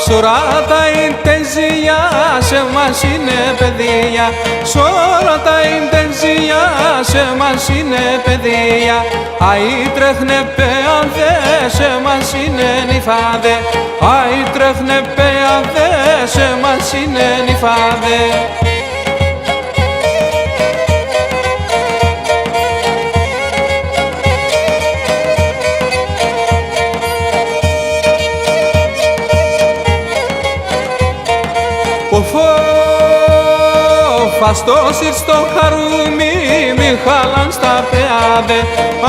Σωρά intenzia σε μας είναι παιδεία, σωρά intenzia σε μας είναι παιδεία. Αι τρέχνε πεαδέ σε μας είναι νυφάδε, αι τρέχνε πεαδέ σε μας είναι νυφάδε. Φαστό σύρ στο χαρούμι, μη χάλαν στα πεάδε.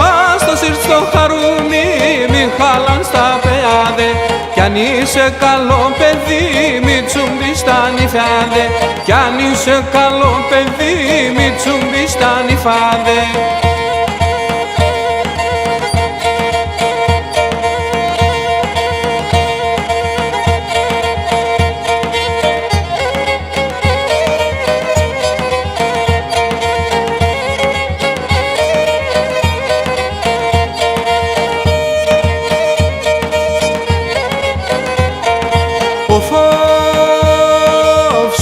Άστο σύρ στο χαρούμι, μη χάλαν στα πεάδε. Κι αν είσαι καλό παιδί, μη τσουμπείς τα νυφάδε. Κι αν είσαι καλό παιδί, μη τσουμπείς τα νυφάδε.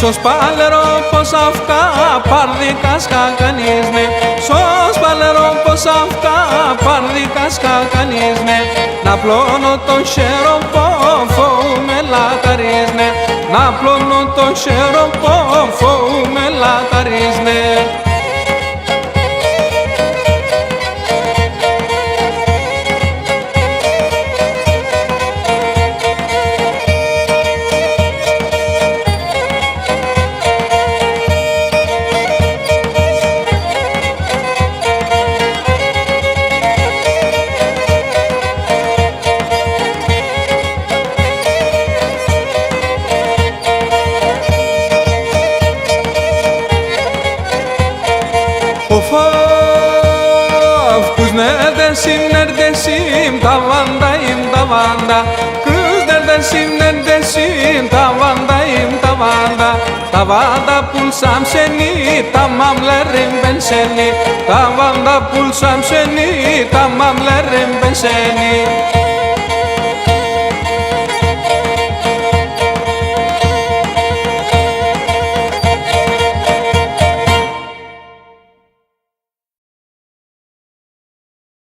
Σος παλερό πως αυκά παρδικάς κακανίσμε, σος παλερό πως αυκά παρδικάς κακανίσμε. Να πλώνω τον χέρο πόφο με λαταρίσμε, να πλώνω τον χέρο πόφο με λαταρίσμε. Kus nerdesim tavandayım tavanda, Kus nerdesim tavandayım tavanda. Tavanda pulsam seni, tamamlarım ben seni. Tavanda pulsam seni, tamamlarım ben seni.